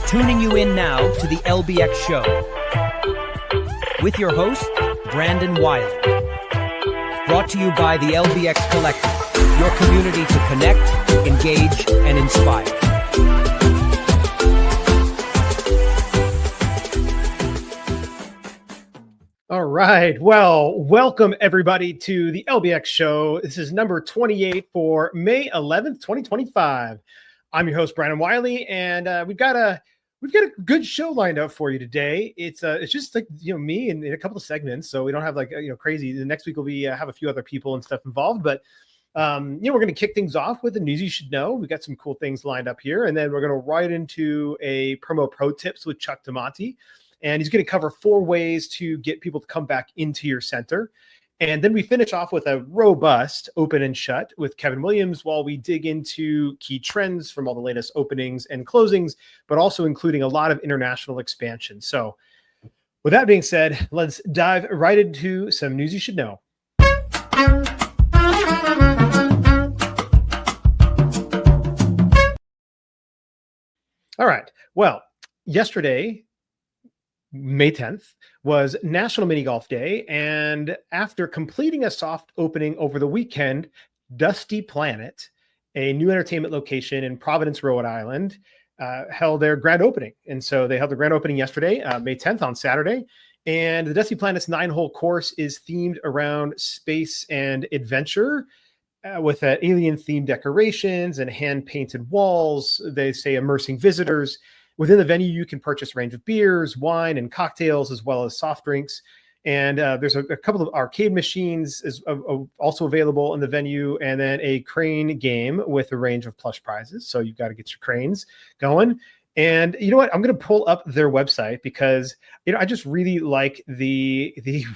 Tuning you in now to the LBX Show with your host, Brandon Wiley. Brought to you by the LBX Collective, your community to connect, engage, and inspire. All right. Well, welcome everybody to the LBX Show. This is number 28 for May 11th, 2025. I'm your host, Brandon Wiley, and we've got a good show lined up for you today. It's just like, me and a couple of segments, so we don't have crazy. The next week will be have a few other people and stuff involved, but we're going to kick things off with the news you should know. We got some cool things lined up here, and then we're going to right into a promo pro tips with Chuck DeMonte, and he's going to cover 4 ways to get people to come back into your center. And then we finish off with a robust open and shut with Kevin Williams while we dig into key trends from all the latest openings and closings, but also including a lot of international expansion. So with that being said, let's dive right into some news you should know. All right. Well, yesterday, May 10th, was National Mini Golf Day, and after completing a soft opening over the weekend, Dusty Planet, a new entertainment location in Providence, Rhode Island, held their grand opening. And so they held the grand opening yesterday, May 10th on Saturday, and the Dusty Planet's 9-hole course is themed around space and adventure, with alien-themed decorations and hand-painted walls. They say immersing visitors. Within the venue, you can purchase a range of beers, wine, and cocktails, as well as soft drinks. And there's a couple of arcade machines also available in the venue, and then a crane game with a range of plush prizes. So you've got to get your cranes going. And you know what? I'm going to pull up their website because, I just really like the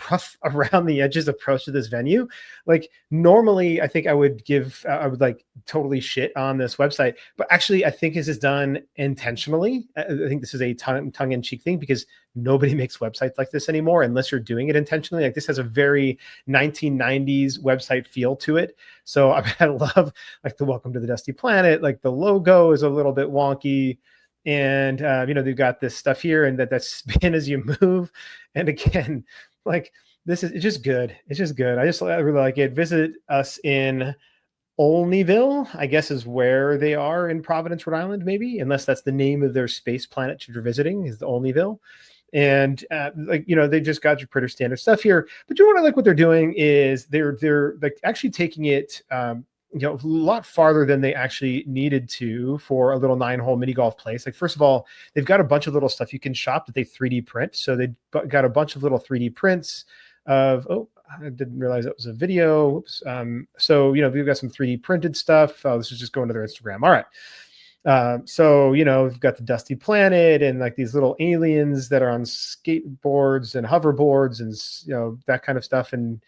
rough around the edges approach to this venue. Like normally I think I would totally shit on this website, but actually I think this is done intentionally. I think this is a tongue-in-cheek thing because nobody makes websites like this anymore unless you're doing it intentionally. Like this has a very 1990s website feel to it. So I love like the welcome to the Dusty Planet, like the logo is a little bit wonky. And, they've got this stuff here and that spin as you move. And again, like it's just good. It's just good. I really like it. Visit us in Olneyville, I guess is where they are in Providence, Rhode Island, maybe, unless that's the name of their space planet you're visiting is the Olneyville. And they just got your pretty standard stuff here. But what I like what they're doing is they're like actually taking it, a lot farther than they actually needed to for a little 9-hole mini golf place. Like, first of all, they've got a bunch of little stuff you can shop that they 3D print. So they got a bunch of little 3D prints of, I didn't realize that was a video. Oops. So, we've got some 3D printed stuff. This is just going to their Instagram. All right. So, we've got the Dusty Planet and like these little aliens that are on skateboards and hoverboards and, that kind of stuff. And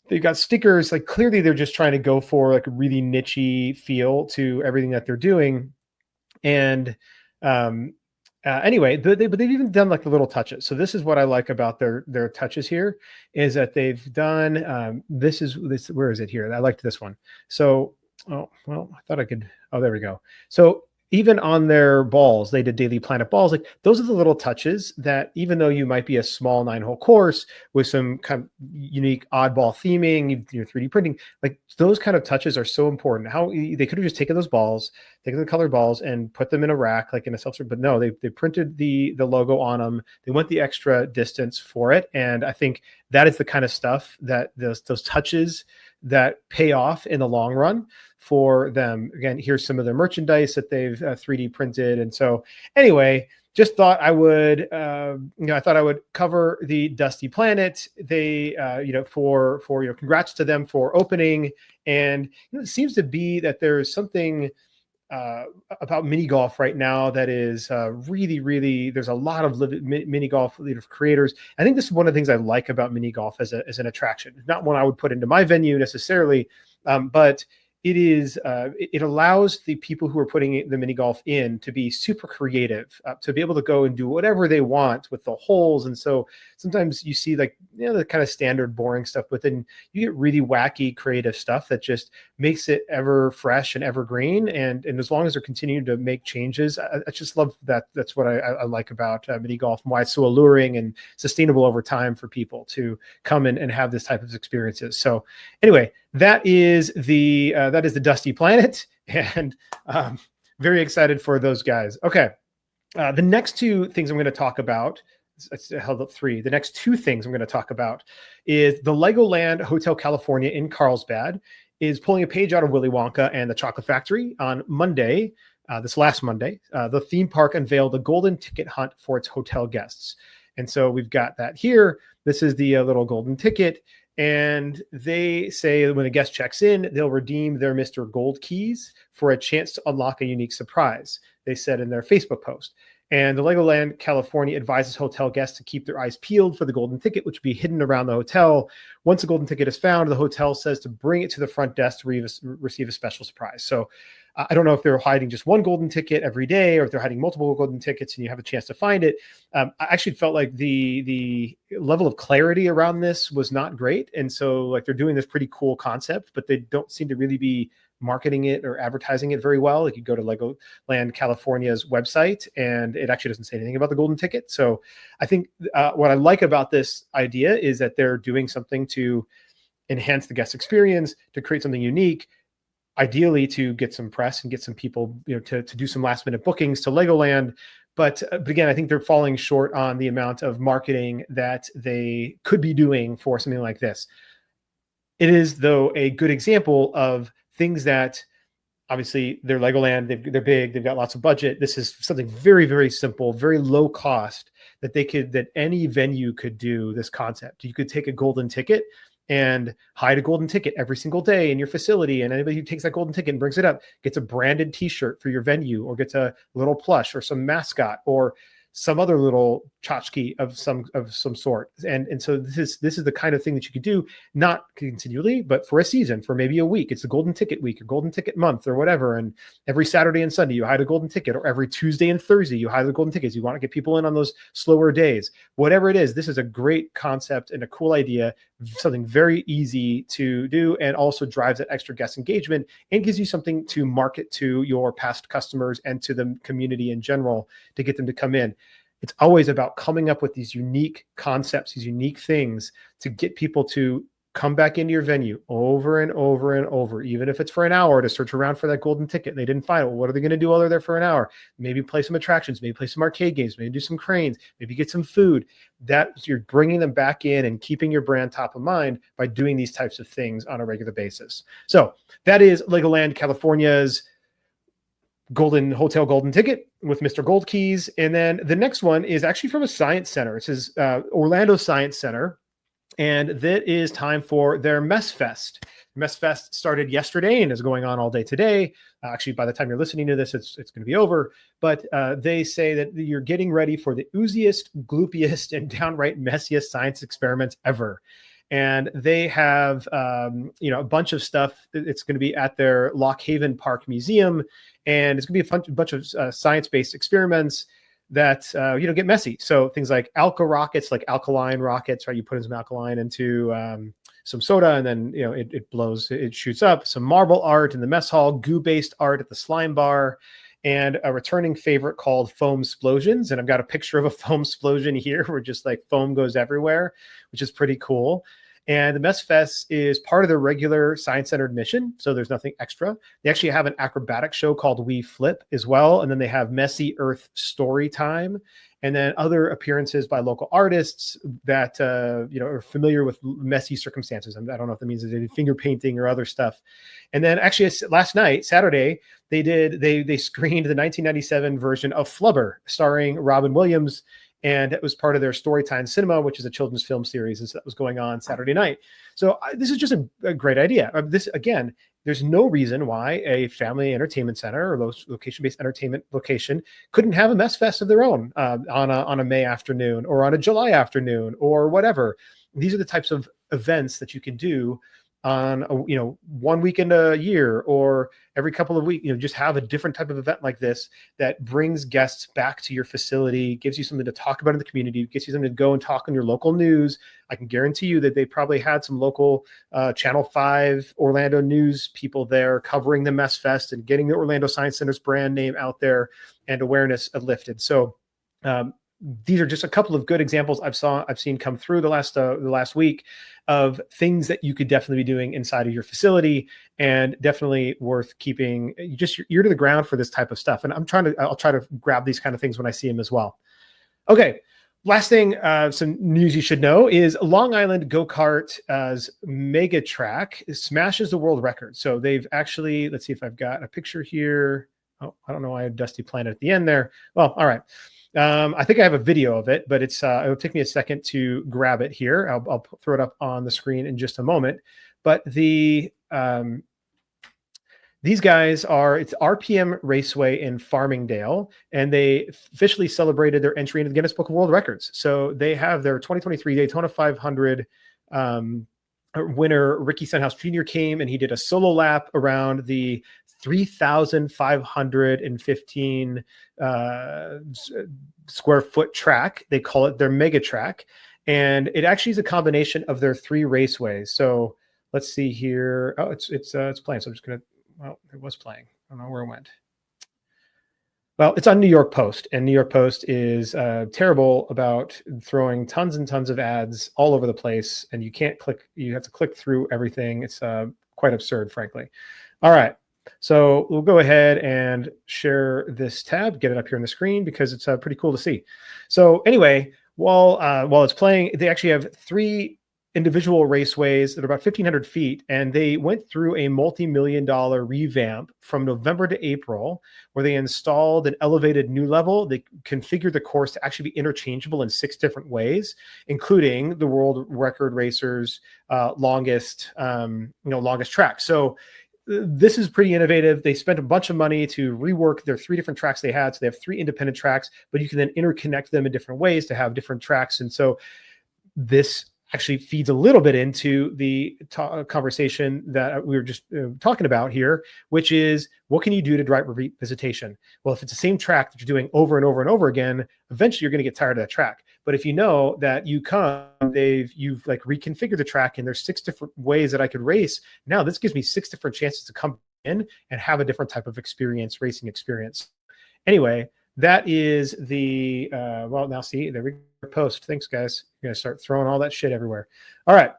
they've got stickers. Like clearly they're just trying to go for like a really niche-y feel to everything that they're doing. And anyway, but they've even done like the little touches. So this is what I like about their touches here is that they've done, where is it here? I liked this one. So, I thought I could, there we go. So even on their balls, they did Daily Planet balls. Like those are the little touches that even though you might be a small 9-hole course with some kind of unique oddball theming, you're 3D printing, like those kind of touches are so important. How they could have just taken those balls, taken the colored balls and put them in a rack, like in a self-serve, but no, they printed the logo on them. They went the extra distance for it. And I think that is the kind of stuff that those touches that pay off in the long run for them. Again, here's some of the merchandise that they've 3D printed. And so anyway, just thought I would, I thought I would cover the Dusty Planet. They, for congrats to them for opening. And it seems to be that there's something about mini golf right now that is really, really, there's a lot of mini golf creators. I think this is one of the things I like about mini golf as an attraction. Not one I would put into my venue necessarily, but it allows the people who are putting the mini golf in to be super creative, to be able to go and do whatever they want with the holes. And so sometimes you see like, the kind of standard boring stuff, but then you get really wacky creative stuff that just makes it ever fresh and evergreen. And as long as they're continuing to make changes, I just love that. That's what I like about mini golf and why it's so alluring and sustainable over time for people to come and have this type of experiences. So anyway, that is the Dusty Planet, and very excited for those guys. Okay, the next two things I'm going to talk about. I held up three. The next two things I'm going to talk about is the Legoland Hotel California in Carlsbad is pulling a page out of Willy Wonka and the Chocolate Factory on Monday. This last Monday, the theme park unveiled a golden ticket hunt for its hotel guests, and so we've got that here. This is the little golden ticket. And they say when a guest checks in, they'll redeem their Mr. Gold keys for a chance to unlock a unique surprise, they said in their Facebook post. And the Legoland California advises hotel guests to keep their eyes peeled for the golden ticket, which will be hidden around the hotel. Once a golden ticket is found, the hotel says to bring it to the front desk to receive a special surprise. So I don't know if they're hiding just one golden ticket every day or if they're hiding multiple golden tickets and you have a chance to find it. I actually felt like the level of clarity around this was not great. And so like they're doing this pretty cool concept, but they don't seem to really be marketing it or advertising it very well. Like you go to Legoland California's website and it actually doesn't say anything about the golden ticket. So I think what I like about this idea is that they're doing something to enhance the guest experience, to create something unique, ideally to get some press and get some people, to do some last minute bookings to Legoland. But again, I think they're falling short on the amount of marketing that they could be doing for something like this. It is, though, a good example of things that obviously they're Legoland, they're big, they've got lots of budget. This is something very, very simple, very low cost that any venue could do this concept. You could take a golden ticket and hide a golden ticket every single day in your facility. And anybody who takes that golden ticket and brings it up gets a branded t-shirt for your venue or gets a little plush or some mascot or some other little tchotchke of some sort. And so this is the kind of thing that you could do, not continually, but for a season, for maybe a week. It's a golden ticket week or golden ticket month or whatever. And every Saturday and Sunday you hide a golden ticket, or every Tuesday and Thursday you hide the golden tickets. You want to get people in on those slower days, whatever it is. This is a great concept and a cool idea, something very easy to do, and also drives that extra guest engagement and gives you something to market to your past customers and to the community in general to get them to come in. It's always about coming up with these unique concepts, these unique things to get people to come back into your venue over and over and over, even if it's for an hour, to search around for that golden ticket and they didn't find it. Well, what are they going to do while they're there for an hour? Maybe play some attractions, maybe play some arcade games, maybe do some cranes, maybe get some food. That you're bringing them back in and keeping your brand top of mind by doing these types of things on a regular basis. So that is Legoland California's golden ticket with Mr. Gold keys. And then the next one is actually from a science center. It says Orlando Science Center. And that is time for their Mess Fest. Mess Fest started yesterday and is going on all day today. Actually, by the time you're listening to this, it's going to be over. But they say that you're getting ready for the ooziest, gloopiest, and downright messiest science experiments ever. And they have, a bunch of stuff. It's going to be at their Lock Haven Park Museum. And it's going to be a bunch of science-based experiments that, get messy. So things like alka rockets, like alkaline rockets, right? You put in some alkaline into some soda and then, it blows, it shoots up. Some marble art in the mess hall, goo-based art at the slime bar, and a returning favorite called Foamplosions. And I've got a picture of a Foamplosion here where just like foam goes everywhere, which is pretty cool. And the Mess Fest is part of their regular Science Center admission, so there's nothing extra. They actually have an acrobatic show called We Flip as well, and then they have Messy Earth Story Time, and then other appearances by local artists that are familiar with messy circumstances. I don't know if that means they did finger painting or other stuff. And then actually last night, Saturday, they screened the 1997 version of Flubber, starring Robin Williams. And it was part of their Storytime Cinema, which is a children's film series. And so that was going on Saturday night. So this is just a great idea. This, again, there's no reason why a family entertainment center or location-based entertainment location couldn't have a Mess Fest of their own on a May afternoon or on a July afternoon or whatever. These are the types of events that you can do on one weekend a year or every couple of weeks, just have a different type of event like this that brings guests back to your facility, gives you something to talk about in the community, gets you something to go and talk on your local news. I can guarantee you that they probably had some local Channel 5 Orlando news people there covering the Mess Fest and getting the Orlando Science Center's brand name out there and awareness lifted. So these are just a couple of good examples I've seen come through the last week of things that you could definitely be doing inside of your facility, and definitely worth keeping just your ear to the ground for this type of stuff. And I'll try to grab these kind of things when I see them as well. Okay. Last thing, some news you should know is Long Island Go-Kart's mega track smashes the world record. So they've actually, let's see if I've got a picture here. Oh, I don't know why I have Dusty Planet at the end there. Well, all right. I think I have a video of it, but it'll take me a second to grab it here. I'll throw it up on the screen in just a moment. But these guys it's RPM Raceway in Farmingdale, and they officially celebrated their entry into the Guinness Book of World Records. So they have their 2023 Daytona 500 winner, Ricky Stenhouse Jr. came and he did a solo lap around the 3,515 square foot track. They call it their mega track. And it actually is a combination of their 3 raceways. So let's see here. Oh, it's playing. So I'm just going to, well, it was playing. I don't know where it went. Well, it's on New York Post, and New York Post is terrible about throwing tons and tons of ads all over the place, and you can't click. You have to click through everything. It's quite absurd, frankly. All right. So we'll go ahead and share this tab, get it up here on the screen because it's pretty cool to see. So anyway, while it's playing, they actually have 3 individual raceways that are about 1,500 feet, and they went through a multi-million-dollar revamp from November to April, where they installed an elevated new level. They configured the course to actually be interchangeable in 6 different ways, including the world record racers' longest track. So this is pretty innovative. They spent a bunch of money to rework their 3 different tracks they had. So they have 3 independent tracks, but you can then interconnect them in different ways to have different tracks. And so this actually feeds a little bit into the conversation that we were just talking about here, which is what can you do to drive repeat visitation? Well, if it's the same track that you're doing over and over and over again, eventually you're going to get tired of that track. But if you know that you've like reconfigured the track and there's 6 different ways that I could race, now this gives me 6 different chances to come in and have a different type of racing experience. Anyway, that is the, well, now see, there we go. Post. Thanks, guys. You're going to start throwing all that shit everywhere. All right.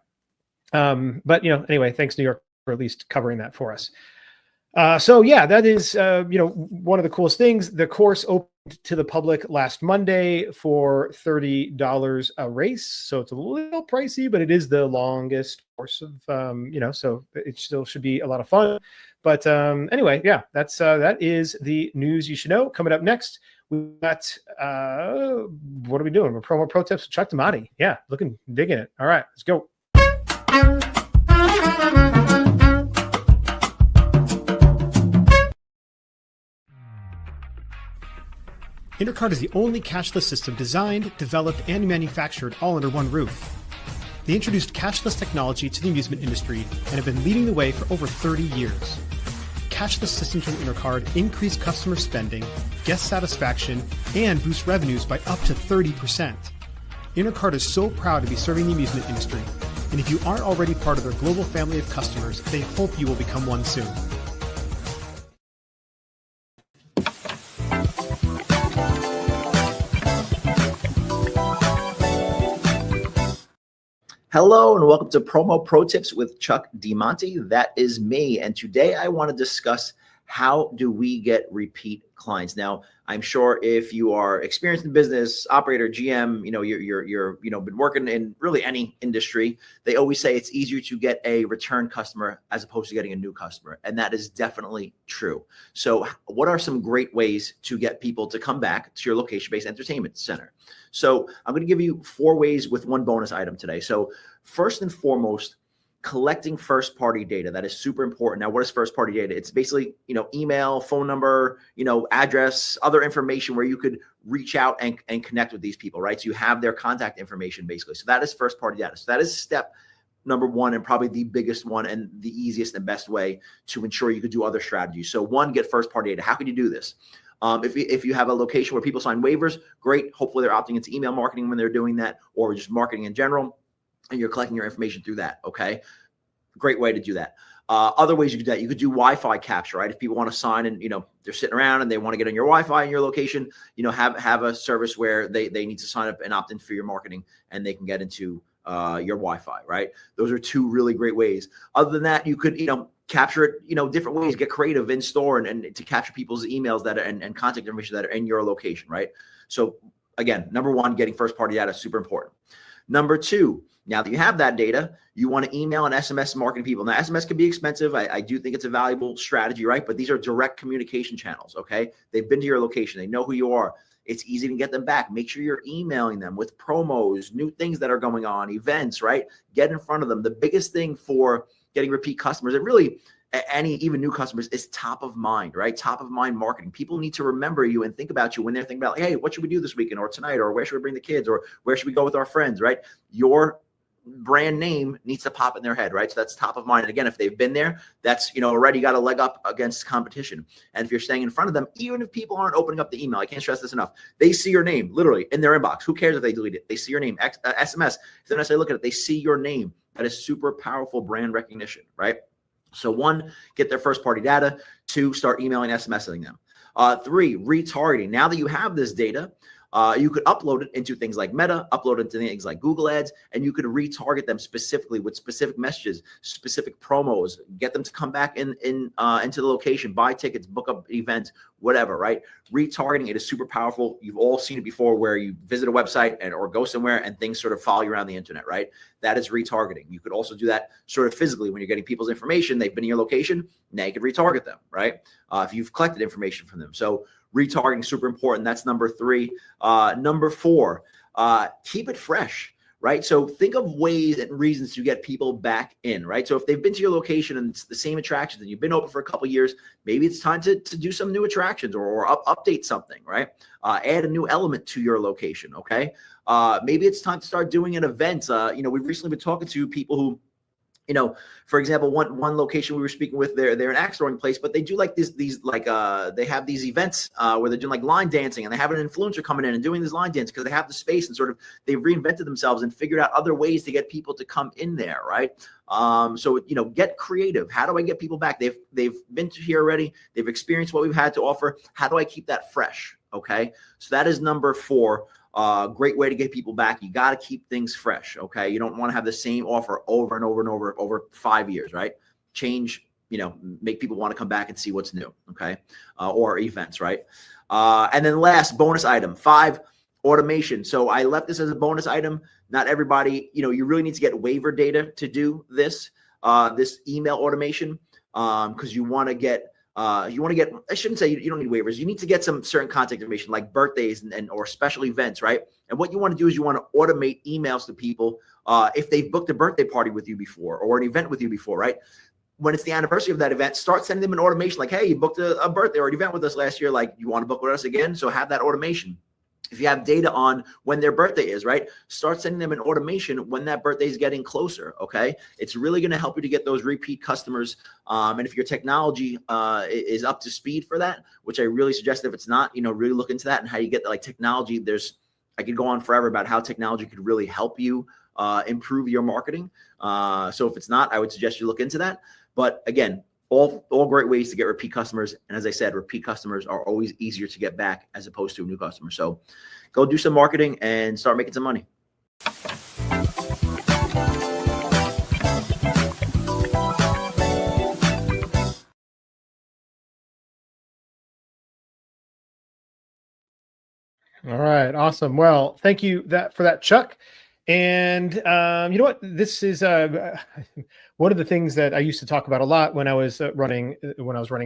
But, anyway, thanks, New York, for at least covering that for us. So, yeah, that is, one of the coolest things. The course opened to the public last Monday for $30 a race. So it's a little pricey, but it is the longest course of, so it still should be a lot of fun. But anyway, yeah, that is the news you should know. Coming up next, we've got, what are we doing? We're promo pro tips with Chuck Damati. Yeah, digging it. All right, let's go. Intercart is the only cashless system designed, developed, and manufactured all under one roof. They introduced cashless technology to the amusement industry and have been leading the way for over 30 years. Cashless systems from Intercart increase customer spending, guest satisfaction, and boost revenues by up to 30%. Intercart is so proud to be serving the amusement industry, and if you aren't already part of their global family of customers, they hope you will become one soon. Hello and welcome to Promo Pro Tips with Chuck DiMonte. That is me. And today I want to discuss how do we get repeat clients. Now, I'm sure if you are experienced in business, operator, GM, you're been working in really any industry, they always say it's easier to get a return customer as opposed to getting a new customer. And that is definitely true. So what are some great ways to get people to come back to your location-based entertainment center? So I'm going to give you 4 ways with 1 bonus item today. So first and foremost, collecting first-party data. That is super important. Now, what is first-party data? It's basically, email, phone number, address, other information where you could reach out and connect with these people, right? So you have their contact information, basically. So that is first-party data. So that is step number one and probably the biggest one and the easiest and best way to ensure you could do other strategies. So one, get first party data. How can you do this? If you have a location where people sign waivers, great. Hopefully they're opting into email marketing when they're doing that, or just marketing in general, and you're collecting your information through that. Okay. Great way to do that. Other ways you could do that, you could do Wi-Fi capture, right? If people want to sign and, they're sitting around and they want to get on your Wi-Fi in your location, have a service where they need to sign up and opt in for your marketing and they can get into your Wi-Fi, right? Those are two really great ways. Other than that, you could, capture it, different ways, get creative in store and to capture people's emails that are, and contact information that are in your location, right? So again, number one, getting first party data is super important. Number two, now that you have that data, you want to email and SMS marketing people. Now, SMS can be expensive. I do think it's a valuable strategy, right? But these are direct communication channels, okay? They've been to your location. They know who you are. It's easy to get them back. Make sure you're emailing them with promos, new things that are going on, events, right? Get in front of them. The biggest thing for getting repeat customers, and really even new customers, is top of mind, right? Top of mind marketing. People need to remember you and think about you when they're thinking about, hey, what should we do this weekend or tonight, or where should we bring the kids, or where should we go with our friends, right? Your brand name needs to pop in their head, right? So that's top of mind. And again, if they've been there, that's, already got a leg up against competition. And if you're staying in front of them, even if people aren't opening up the email, I can't stress this enough, they see your name literally in their inbox. Who cares if they delete it? They see your name. SMS, if they're not saying look at it, they see your name. That is super powerful brand recognition, right? So one, get their first party data. Two, start emailing, SMSing them. Three, retargeting. Now that you have this data, you could upload it into things like Meta, upload it into things like Google Ads, and you could retarget them specifically with specific messages, specific promos, get them to come back into the location, buy tickets, book up events, whatever, right? Retargeting, it is super powerful. You've all seen it before where you visit a website or go somewhere and things sort of follow you around the internet, right? That is retargeting. You could also do that sort of physically when you're getting people's information. They've been in your location. Now you can retarget them, right? If you've collected information from them. So retargeting, super important. That's number three. Number four, keep it fresh, right? So think of ways and reasons to get people back in, right? So if they've been to your location and it's the same attractions and you've been open for a couple of years, maybe it's time to do some new attractions or update something, right? Add a new element to your location, okay? Maybe it's time to start doing an event. We've recently been talking to people who, for example, one location we were speaking with, they're an axe throwing place, but they do like they have these events where they're doing like line dancing, and they have an influencer coming in and doing this line dance because they have the space and sort of they've reinvented themselves and figured out other ways to get people to come in there, right? So get creative. How do I get people back? They've been to here already. They've experienced what we've had to offer. How do I keep that fresh? Okay, so that is number four. Great way to get people back. You got to keep things fresh. Okay. You don't want to have the same offer over and over and over 5 years, right? Change, make people want to come back and see what's new. Okay. Or events, right? And then last bonus item, 5, automation. So I left this as a bonus item. Not everybody, you really need to get waiver data to do this email automation. Cause you want to get, I shouldn't say you don't need waivers. You need to get some certain contact information like birthdays or special events, right? And what you want to do is you want to automate emails to people if they've booked a birthday party with you before or an event with you before, right? When it's the anniversary of that event, start sending them an automation like, hey, you booked a birthday or an event with us last year. Like, you want to book with us again? So have that automation. If you have data on when their birthday is, right, start sending them an automation when that birthday is getting closer, okay? It's really going to help you to get those repeat customers. And if your technology is up to speed for that, which I really suggest, if it's not, really look into that and how you get technology. I could go on forever about how technology could really help you improve your marketing. So if it's not, I would suggest you look into that. But again, all great ways to get repeat customers. And as I said, repeat customers are always easier to get back as opposed to a new customer. So go do some marketing and start making some money. All right. Awesome. Well, thank you for that, Chuck. And you know what? This is one of the things that I used to talk about a lot when I was running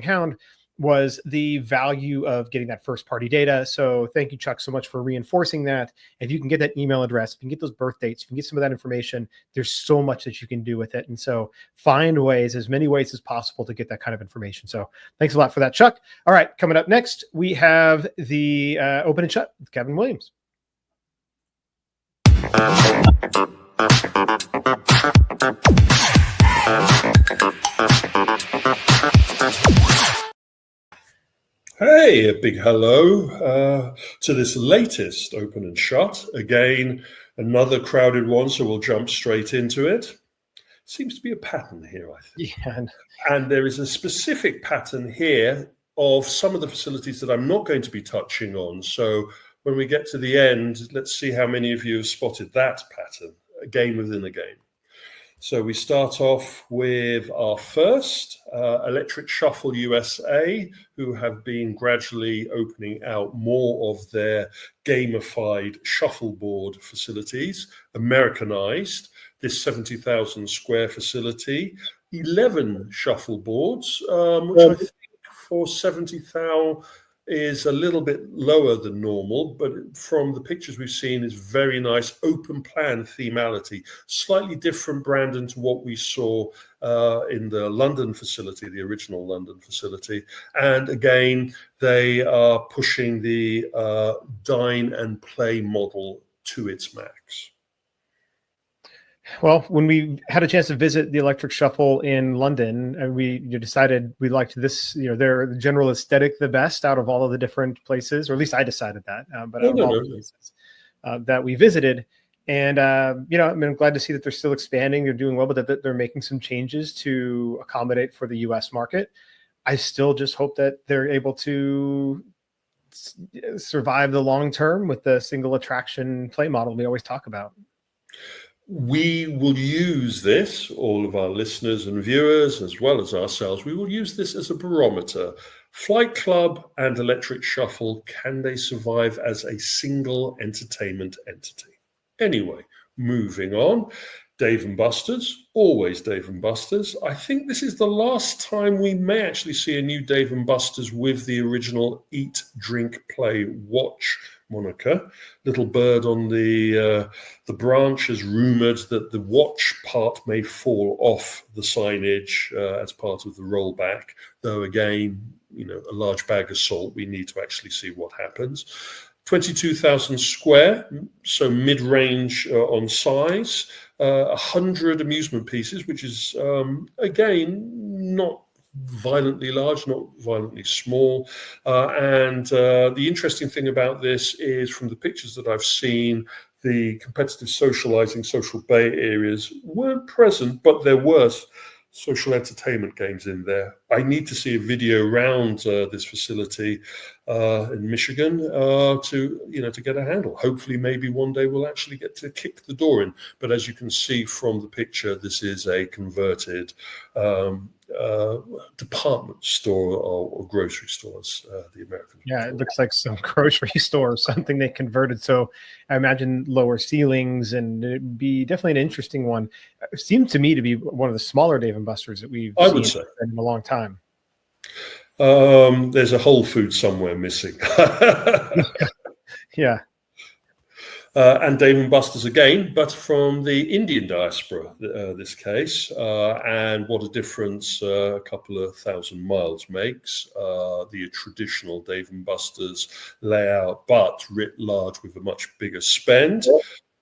Hound was the value of getting that first party data. So thank you, Chuck, so much for reinforcing that. If you can get that email address, if you can get those birth dates, if you can get some of that information, there's so much that you can do with it. And so find ways, as many ways as possible, to get that kind of information. So thanks a lot for that, Chuck. All right, coming up next, we have the Open and Shut with Kevin Williams. Hey, a big hello to this latest Open and Shut. Again, another crowded one, so we'll jump straight into it. Seems to be a pattern here, I think. Yeah. And there is a specific pattern here of some of the facilities that I'm not going to be touching on. So when we get to the end, let's see how many of you have spotted that pattern, a game within a game. So we start off with our first, Electric Shuffle USA, who have been gradually opening out more of their gamified shuffleboard facilities, Americanized. This 70,000 square facility, 11 shuffleboards, which I think for 70,000 is a little bit lower than normal, but from the pictures we've seen is very nice open plan themality, slightly different, Brandon, to what we saw in the London facility, the original London facility. And again, they are pushing the dine and play model to its max. Well, when we had a chance to visit the Electric Shuffle in London, and we decided we liked this, their general aesthetic the best out of all of the different places, or at least I decided that. But out of all the places that we visited, and I'm glad to see that they're still expanding. They're doing well, but that they're making some changes to accommodate for the U.S. market. I still just hope that they're able to survive the long term with the single attraction play model we always talk about. We will use this, all of our listeners and viewers, as well as ourselves, we will use this as a barometer. Flight Club and Electric Shuffle, can they survive as a single entertainment entity? Anyway, moving on. Dave & Buster's, always Dave & Buster's. I think this is the last time we may actually see a new Dave & Buster's with the original Eat, Drink, Play, Watch moniker. Little bird on the branch has rumored that the watch part may fall off the signage as part of the rollback, though again, a large bag of salt, we need to actually see what happens. 22,000 square, so mid-range on size, 100 amusement pieces, which is, again, not violently large, not violently small. And the interesting thing about this is, from the pictures that I've seen, the competitive socializing, social bay areas weren't present, but there were social entertainment games in there. I need to see a video around this facility in Michigan to get a handle. Hopefully, maybe one day we'll actually get to kick the door in. But as you can see from the picture, this is a converted department store or grocery stores, the American. Yeah, it looks like some grocery store or something they converted. So I imagine lower ceilings, and it'd be definitely an interesting one. It seemed to me to be one of the smaller Dave & Buster's that we've seen in a long time. There's a Whole Foods somewhere missing. Yeah. And Dave & Buster's again, but from the Indian diaspora, this case. And what a difference a couple of 1,000 miles makes. The traditional Dave & Buster's layout, but writ large with a much bigger spend.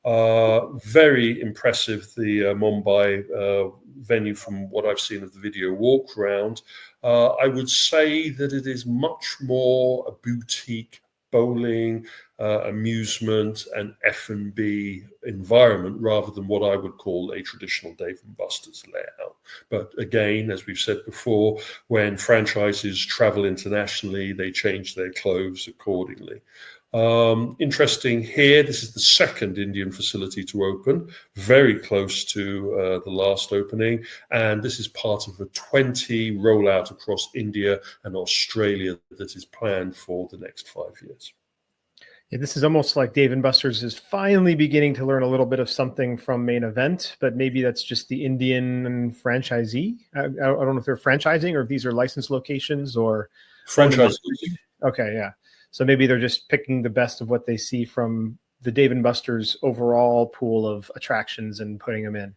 Very impressive, the Mumbai venue, from what I've seen of the video walk round. I would say that it is much more a boutique bowling, amusement and F&B environment, rather than what I would call a traditional Dave & Buster's layout. But again, as we've said before, when franchises travel internationally, they change their clothes accordingly. Interesting here, this is the second Indian facility to open, very close to the last opening, and this is part of a 20 rollout across India and Australia that is planned for the next 5 years. Yeah, this is almost like Dave & Buster's is finally beginning to learn a little bit of something from Main Event, but maybe that's just the Indian franchisee. I don't know if they're franchising or if these are licensed locations or franchising. Okay, yeah. So maybe they're just picking the best of what they see from the Dave & Buster's overall pool of attractions and putting them in.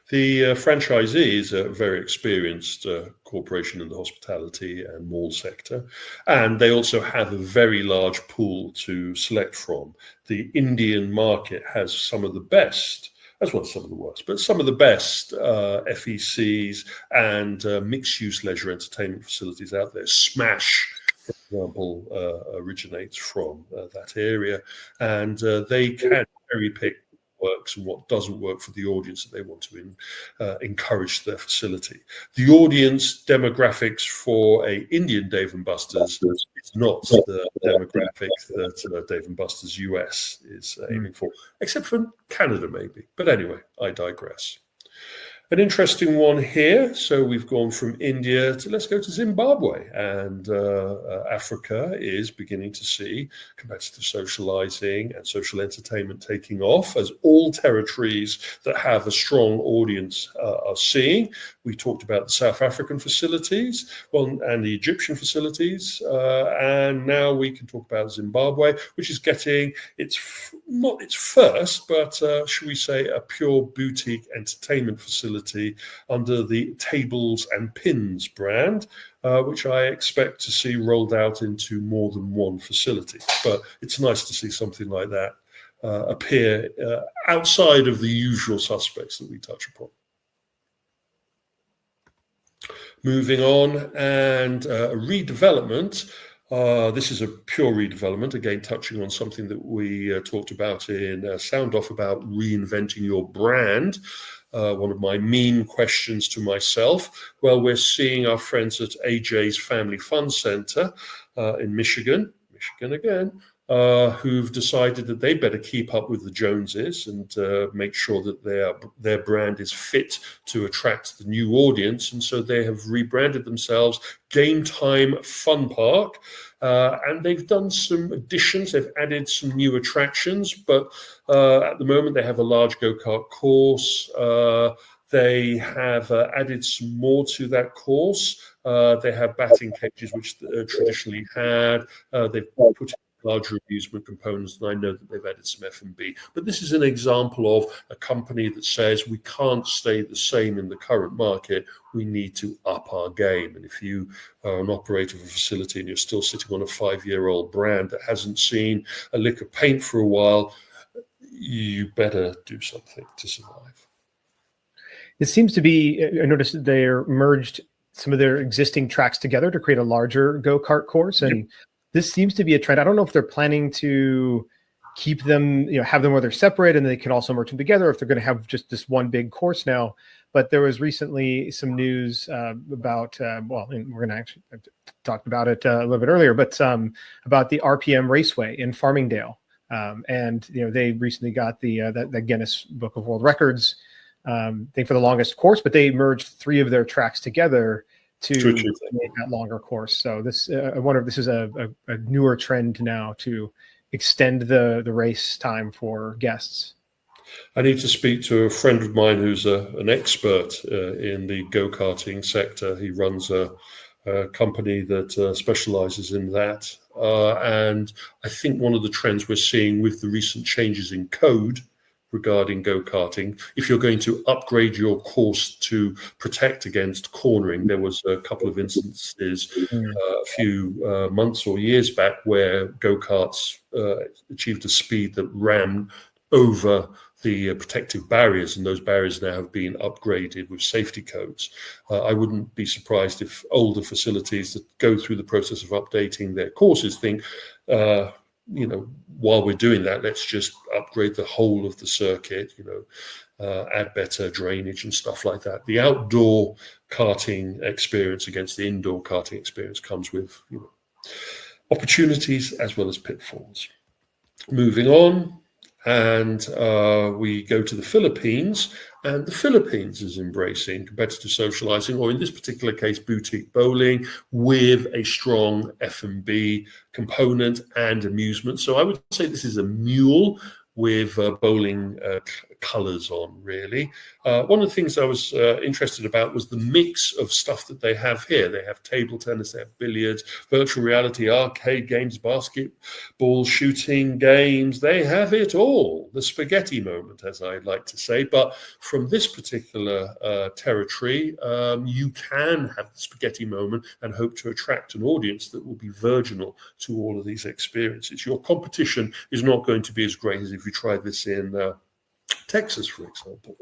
The franchisee is a very experienced corporation in the hospitality and mall sector, and they also have a very large pool to select from. The Indian market has some of the best, as well as some of the worst, but some of the best FECs and mixed-use leisure entertainment facilities out there. Smash, for example, originates from that area, and they can cherry pick what works and what doesn't work for the audience that they want to encourage to their facility. The audience demographics for a Indian Dave and Buster's is not the demographic that Dave and Buster's US is aiming for, except for Canada maybe. But anyway, I digress. An interesting one here. So we've gone from India to, let's go to Zimbabwe, and Africa is beginning to see competitive socializing and social entertainment taking off, as all territories that have a strong audience are seeing. We talked about the South African facilities, and the Egyptian facilities, and now we can talk about Zimbabwe, which is getting not its first, but should we say a pure boutique entertainment facility under the Tables and Pins brand, which I expect to see rolled out into more than one facility. But it's nice to see something like that appear outside of the usual suspects that we touch upon. Moving on, and redevelopment. This is a pure redevelopment, again, touching on something that we talked about in Sound Off about reinventing your brand. One of my mean questions to myself. Well, we're seeing our friends at AJ's Family Fun Center in Michigan again, who've decided that they better keep up with the Joneses and make sure that their brand is fit to attract the new audience. And so they have rebranded themselves Game Time Fun Park. And they've done some additions. They've added some new attractions, but at the moment they have a large go-kart course. They have added some more to that course. They have batting cages, which traditionally had. They've put in larger amusement components, and I know that they've added some F&B. But this is an example of a company that says we can't stay the same in the current market. We need to up our game. And if you are an operator of a facility and you're still sitting on a 5-year-old brand that hasn't seen a lick of paint for a while, you better do something to survive. It seems to be, I noticed they're merged some of their existing tracks together to create a larger go-kart course. And yep. This seems to be a trend. I don't know if they're planning to keep them, have them where they're separate and they can also merge them together, or if they're going to have just this one big course now. But there was recently some news about, and we're going to actually talk about it a little bit earlier, but about the RPM Raceway in Farmingdale. And they recently got the Guinness Book of World Records thing for the longest course, but they merged 3 of their tracks together to make that longer course. So this, I wonder if this is a newer trend now to extend the race time for guests. I need to speak to a friend of mine who's an expert in the go-karting sector. He runs a company that specializes in that. And I think one of the trends we're seeing with the recent changes in code regarding go-karting, if you're going to upgrade your course to protect against cornering, there was a couple of instances a few months or years back where go-karts achieved a speed that ran over the protective barriers, and those barriers now have been upgraded with safety codes. I wouldn't be surprised if older facilities that go through the process of updating their courses think, while we're doing that, let's just upgrade the whole of the circuit, add better drainage and stuff like that. The outdoor karting experience against the indoor karting experience comes with opportunities as well as pitfalls. Moving on, and we go to the Philippines, and the Philippines is embracing competitive socializing, or in this particular case, boutique bowling, with a strong F&B component and amusement. So I would say this is a mule with bowling colors on, really. One of the things I was interested about was the mix of stuff that they have here. They have table tennis, they have billiards, virtual reality, arcade games, basketball, shooting games. They have it all, the spaghetti moment, as I like to say. But from this particular territory, you can have the spaghetti moment and hope to attract an audience that will be virginal to all of these experiences. Your competition is not going to be as great as if you try this in Texas, for example.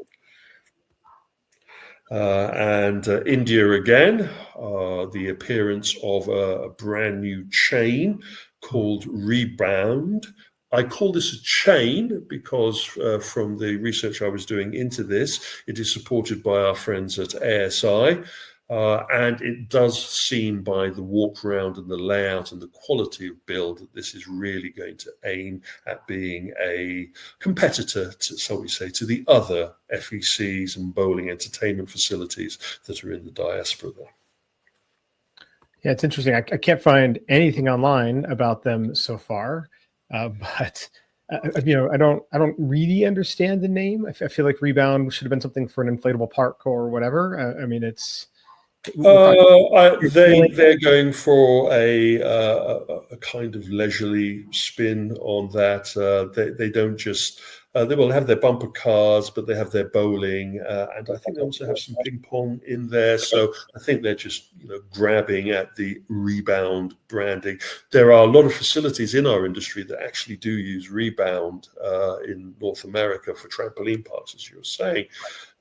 And India again, the appearance of a brand new chain called Rebound. I call this a chain because from the research I was doing into this, it is supported by our friends at ASI. And it does seem by the walk around and the layout and the quality of build that this is really going to aim at being a competitor, shall we say, to the other FECs and bowling entertainment facilities that are in the diaspora there. Yeah, it's interesting. I can't find anything online about them so far, but I don't really understand the name. I feel like Rebound should have been something for an inflatable park or whatever. I mean, it's. They're going for a kind of leisurely spin on that. They don't just they will have their bumper cars, but they have their bowling, and I think they also have some ping pong in there. So I think they're just grabbing at the Rebound branding. There are a lot of facilities in our industry that actually do use Rebound in North America for trampoline parks, as you were saying.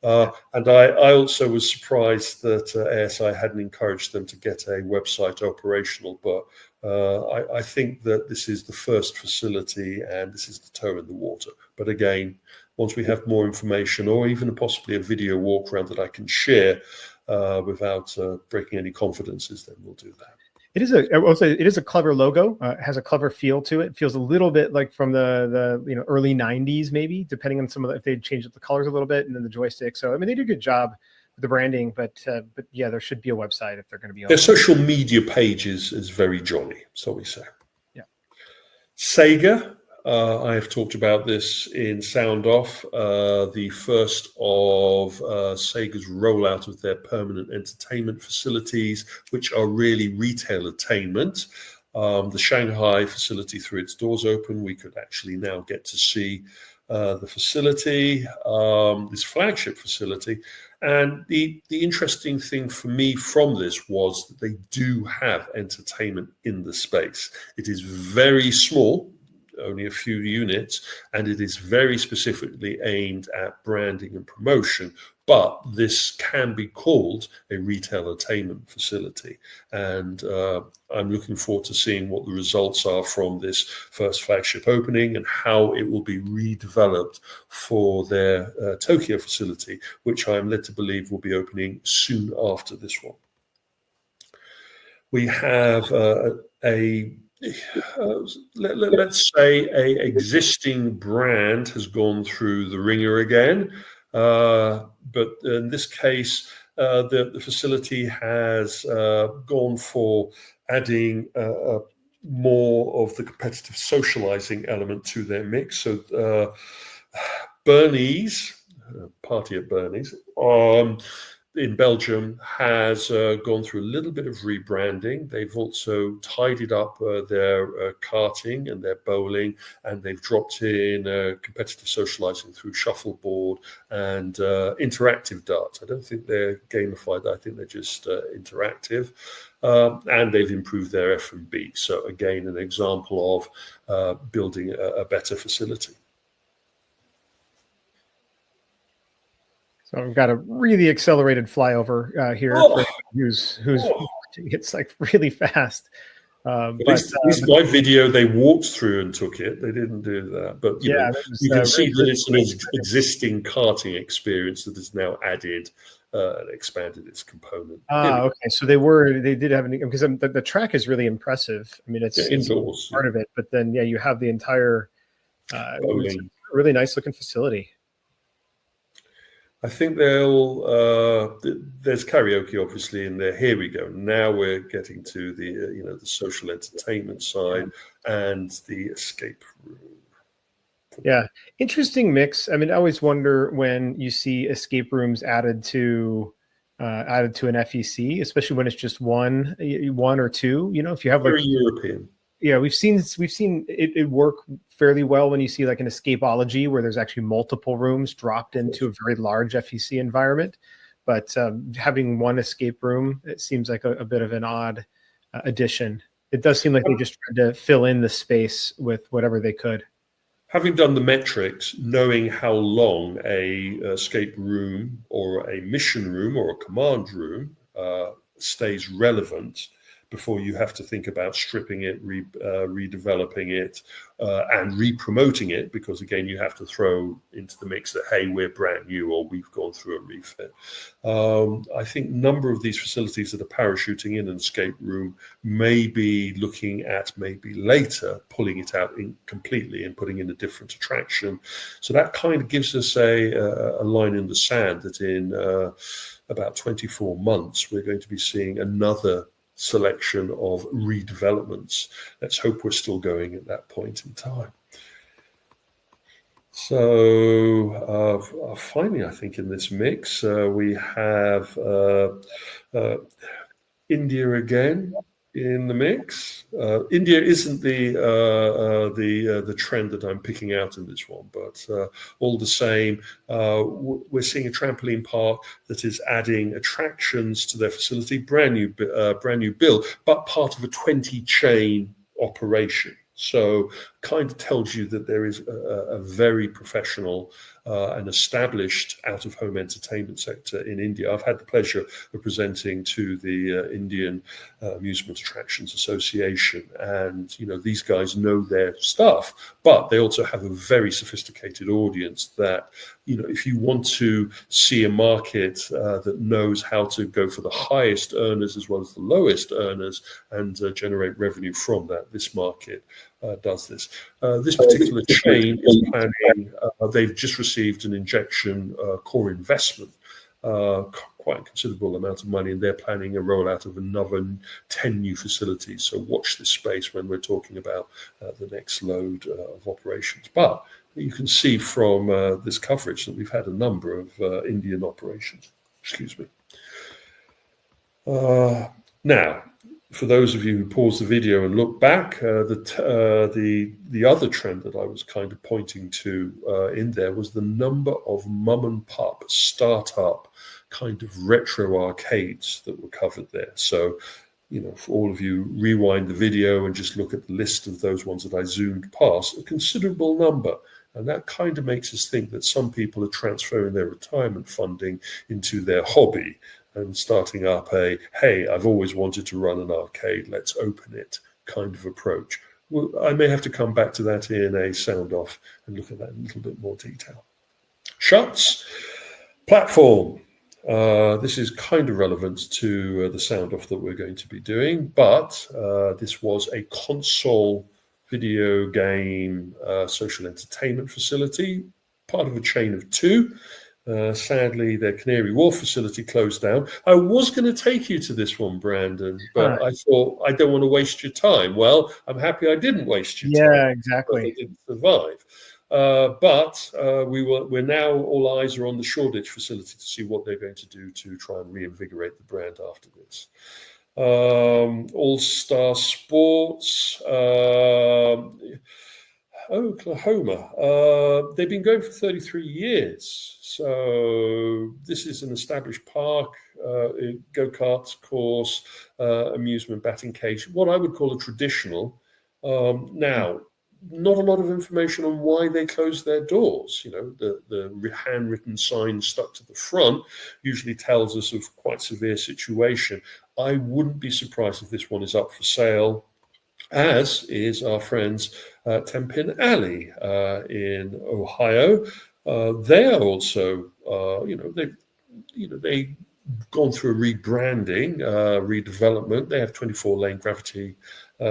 And I also was surprised that ASI hadn't encouraged them to get a website operational, but I think that this is the first facility and this is the toe in the water. But again, once we have more information or even possibly a video walk around that I can share without breaking any confidences, then we'll do that. It is a clever logo. It has a clever feel to it. It feels a little bit like from the early 90s, maybe, depending on some of if they changed up the colors a little bit and then the joystick. So I mean, they do a good job with the branding, but yeah, there should be a website if they're going to be on. Their social media page is very jolly, so we say. Yeah. Sega. I have talked about this in Sound Off, the first of Sega's rollout of their permanent entertainment facilities, which are really retail attainment. The Shanghai facility, through its doors open, we could actually now get to see the facility, this flagship facility. And the interesting thing for me from this was that they do have entertainment in the space. It is very small, only a few units, and it is very specifically aimed at branding and promotion, but this can be called a retail attainment facility. And I'm looking forward to seeing what the results are from this first flagship opening and how it will be redeveloped for their Tokyo facility, which I'm led to believe will be opening soon after this one. We have let's say a existing brand has gone through the ringer again, but in this case the facility has gone for adding more of the competitive socializing element to their mix. So Bernie's party at Bernie's in Belgium has gone through a little bit of rebranding. They've also tidied up their karting and their bowling, and they've dropped in competitive socializing through shuffleboard and interactive darts. I don't think they're gamified. I think they're just interactive. And they've improved their F&B. So again, an example of building a better facility. So we've got a really accelerated flyover here. Who's it's like really fast. At least my video, they walked through and took it. They didn't do that. But you can see that it's an existing karting experience that has now added and expanded its component. Okay. So they did have because the track is really impressive. I mean, it's indoors, part of it, but then you have the entire really nice looking facility. I think there's karaoke obviously in there. Here we go. Now we're getting to the the social entertainment side and the escape room. Yeah, interesting mix. I mean, I always wonder when you see escape rooms added to an FEC, especially when it's just one or two. If you have very European. Yeah, we've seen it work fairly well when you see like an escapeology where there's actually multiple rooms dropped into a very large FEC environment. But having one escape room, it seems like a bit of an odd addition. It does seem like they just tried to fill in the space with whatever they could. having done the metrics, knowing how long a escape room or a mission room or a command room stays relevant before you have to think about stripping it, redeveloping it, and re-promoting it, because again, you have to throw into the mix that, hey, we're brand new or we've gone through a refit. I think a number of these facilities that are parachuting in an escape room may be looking at maybe later pulling it out completely and putting in a different attraction. So that kind of gives us a line in the sand that in about 24 months, we're going to be seeing another selection of redevelopments. Let's hope we're still going at that point in time. So finally, I think in this mix, we have India again in the mix. India isn't the trend that I'm picking out in this one, but all the same, we're seeing a trampoline park that is adding attractions to their facility, brand new build, but part of a 20-chain operation. So kind of tells you that there is a very professional and established out-of-home entertainment sector in India. I've had the pleasure of presenting to the Indian Amusement Attractions Association, and these guys know their stuff, but they also have a very sophisticated audience that, if you want to see a market that knows how to go for the highest earners as well as the lowest earners and generate revenue from that, this market does this. This particular chain is planning, they've just received an injection core investment, quite a considerable amount of money, and they're planning a rollout of another 10 new facilities. So watch this space when we're talking about the next load of operations. But you can see from this coverage that we've had a number of Indian operations. Excuse me. Now, for those of you who pause the video and look back, the other trend that I was kind of pointing to in there was the number of mum and pop startup kind of retro arcades that were covered there. So, for all of you, rewind the video and just look at the list of those ones that I zoomed past, a considerable number. And that kind of makes us think that some people are transferring their retirement funding into their hobby and starting up hey, I've always wanted to run an arcade, let's open it kind of approach. Well, I may have to come back to that in a sound off and look at that in a little bit more detail. Shuts, platform. This is kind of relevant to the sound off that we're going to be doing, but this was a console video game social entertainment facility, part of a chain of two. Sadly, their Canary Wharf facility closed down. I was going to take you to this one, Brandon, but I thought I don't want to waste your time. Well, I'm happy I didn't waste your time. Yeah, exactly. They didn't survive. But we're now, all eyes are on the Shoreditch facility to see what they're going to do to try and reinvigorate the brand after this. All-Star Sports, Oklahoma. They've been going for 33 years. So this is an established park, go-kart course, amusement batting cage, what I would call a traditional. Now, not a lot of information on why they closed their doors. The handwritten sign stuck to the front usually tells us of quite severe situation. I wouldn't be surprised if this one is up for sale, as is our friends Tenpin Alley in Ohio. They are also, they've gone through a rebranding, redevelopment. They have 24-lane gravity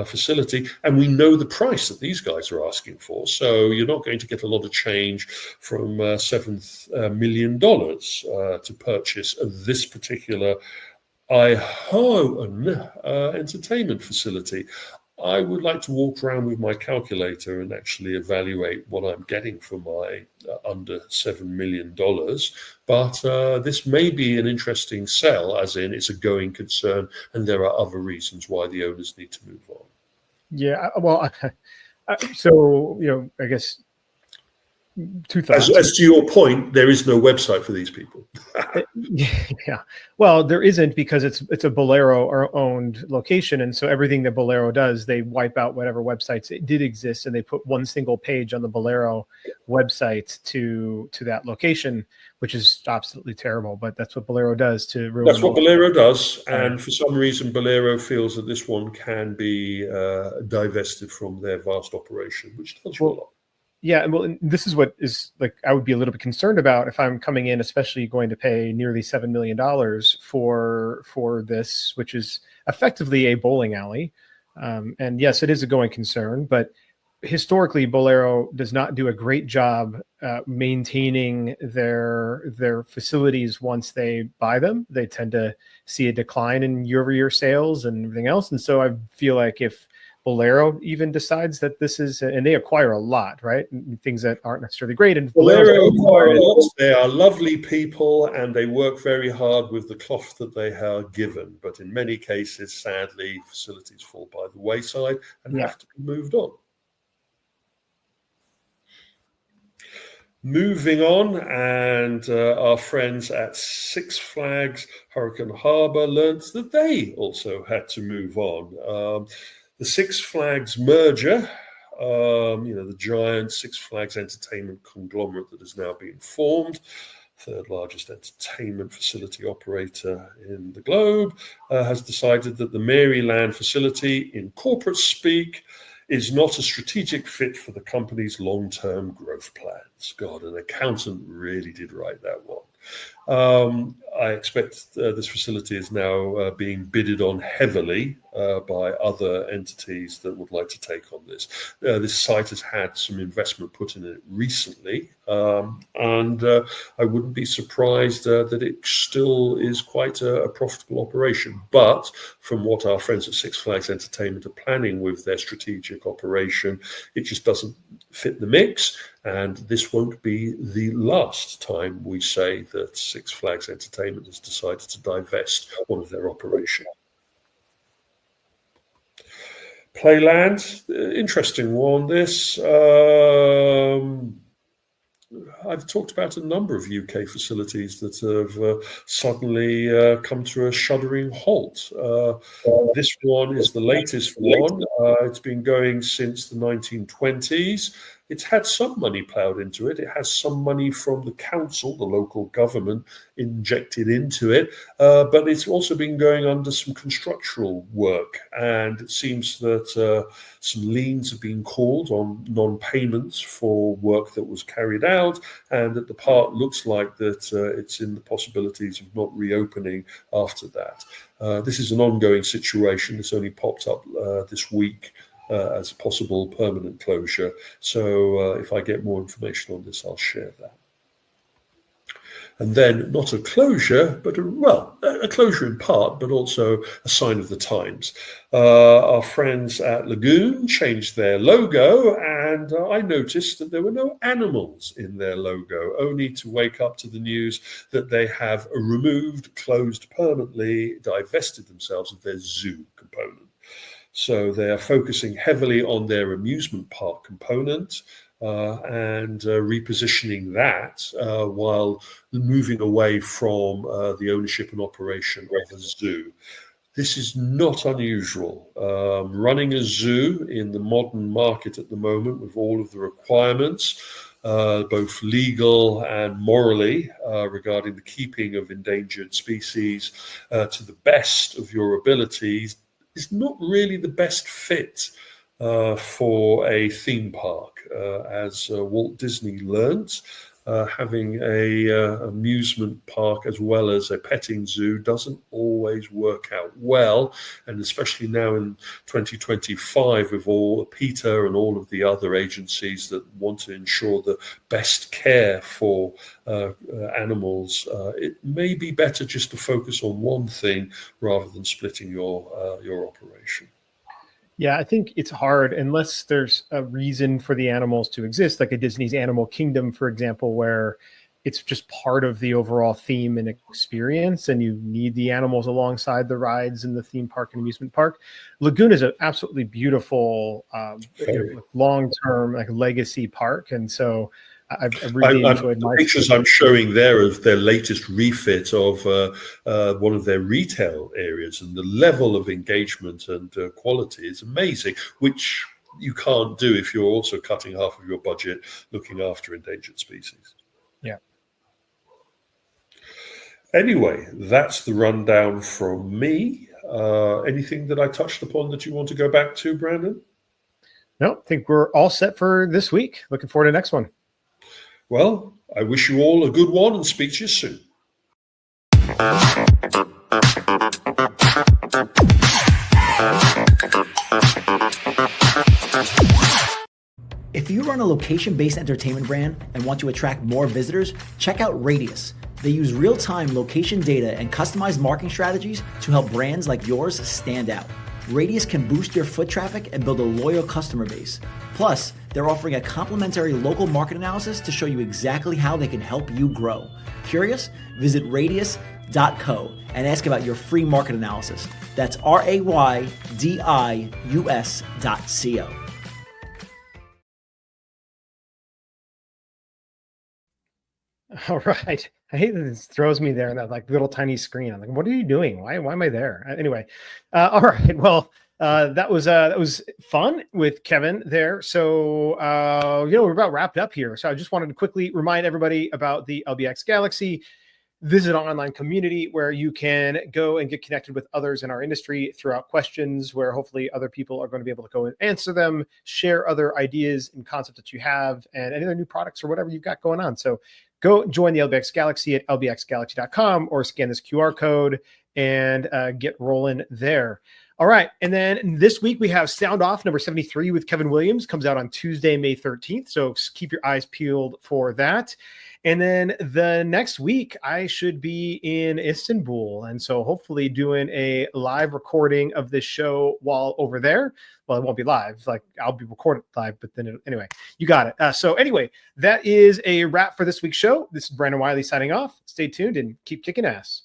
facility, and we know the price that these guys are asking for. So you're not going to get a lot of change from $7 million to purchase this particular entertainment facility. I would like to walk around with my calculator and actually evaluate what I'm getting for my under $7 million. But this may be an interesting sell, as in it's a going concern, and there are other reasons why the owners need to move on. Yeah, well, so I guess two thoughts. As to your point, there is no website for these people. Yeah. Well, there isn't, because it's a Bolero owned location. And so everything that Bolero does, they wipe out whatever websites it did exist, and they put one single page on the Bolero website to that location, which is absolutely terrible. But that's what Bolero does to ruin. That's what Bolero does. And for some reason, Bolero feels that this one can be divested from their vast operation, which tells you a lot. Yeah, well, and this is what is like I would be a little bit concerned about if I'm coming in, especially going to pay nearly $7 million for this, which is effectively a bowling alley. And yes, it is a going concern, but historically, Bolero does not do a great job maintaining their facilities once they buy them. They tend to see a decline in year-over-year sales and everything else. And so I feel like if Bolero even decides that this is, and they acquire a lot, right? Things that aren't necessarily great. And Bolero acquire lots. They are lovely people, and they work very hard with the cloth that they are given. But in many cases, sadly, facilities fall by the wayside and have to be moved on. Moving on, and our friends at Six Flags Hurricane Harbor learned that they also had to move on. The Six Flags merger, the giant Six Flags entertainment conglomerate that has now been formed, third largest entertainment facility operator in the globe, has decided that the Maryland facility, in corporate speak, is not a strategic fit for the company's long-term growth plans. God, an accountant really did write that one. I expect this facility is now being bidded on heavily by other entities that would like to take on this. This site has had some investment put in it recently, and I wouldn't be surprised that it still is quite a profitable operation. But from what our friends at Six Flags Entertainment are planning with their strategic operation, it just doesn't fit the mix. And this won't be the last time we say that Six Flags Entertainment has decided to divest one of their operations. Playland, interesting one. This I've talked about a number of UK facilities that have suddenly come to a shuddering halt. This one is the latest one. It's been going since the 1920s. It's had some money ploughed into it. It has some money from the council, the local government, injected into it. But it's also been going under some constructional work. And it seems that some liens have been called on non-payments for work that was carried out. And that the park looks like that it's in the possibilities of not reopening after that. This is an ongoing situation. This only popped up this week as a possible permanent closure. So if I get more information on this, I'll share that. And then not a closure, but a closure in part, but also a sign of the times. Our friends at Lagoon changed their logo, and I noticed that there were no animals in their logo, only to wake up to the news that they have removed, closed permanently, divested themselves of their zoo component. So they are focusing heavily on their amusement park component and repositioning that while moving away from the ownership and operation of a zoo. This is not unusual. Running a zoo in the modern market at the moment with all of the requirements, both legal and morally, regarding the keeping of endangered species to the best of your abilities, is not really the best fit for a theme park. As Walt Disney learnt, having a amusement park as well as a petting zoo doesn't always work out well, and especially now in 2025 with all PETA and all of the other agencies that want to ensure the best care for animals, it may be better just to focus on one thing rather than splitting your operation. Yeah, I think it's hard unless there's a reason for the animals to exist, like a Disney's Animal Kingdom, for example, where it's just part of the overall theme and experience, and you need the animals alongside the rides in the theme park and amusement park. Lagoon is an absolutely beautiful, long-term legacy park, and so I've really enjoyed the my pictures I'm showing there of their latest refit of one of their retail areas, and the level of engagement and quality is amazing, which you can't do if you're also cutting half of your budget looking after endangered species. Yeah. Anyway, that's the rundown from me. Anything that I touched upon that you want to go back to, Brandon? No, I think we're all set for this week. Looking forward to the next one. Well, I wish you all a good one and speak to you soon. If you run a location-based entertainment brand and want to attract more visitors, check out Radius. They use real-time location data and customized marketing strategies to help brands like yours stand out. Radius can boost your foot traffic and build a loyal customer base. Plus, they're offering a complimentary local market analysis to show you exactly how they can help you grow. Curious? Visit radius.co and ask about your free market analysis. That's RAYDIUS.co. All right. I hate that this throws me there in that like little tiny screen. I'm like, what are you doing? Why am I there? Anyway. All right. Well, that was fun with Kevin there. So, we're about wrapped up here. So I just wanted to quickly remind everybody about the LBX Galaxy. This is an online community where you can go and get connected with others in our industry, throw out questions where hopefully other people are going to be able to go and answer them, share other ideas and concepts that you have, and any other new products or whatever you've got going on. So go join the LBX Galaxy at lbxgalaxy.com or scan this QR code and get rolling there. All right. And then this week we have Sound Off number 73 with Kevin Williams. Comes out on Tuesday, May 13th. So keep your eyes peeled for that. And then the next week I should be in Istanbul. And so hopefully doing a live recording of this show while over there. Well, it won't be live. Like I'll be recorded live, but then anyway, you got it. So anyway, that is a wrap for this week's show. This is Brandon Wiley signing off. Stay tuned and keep kicking ass.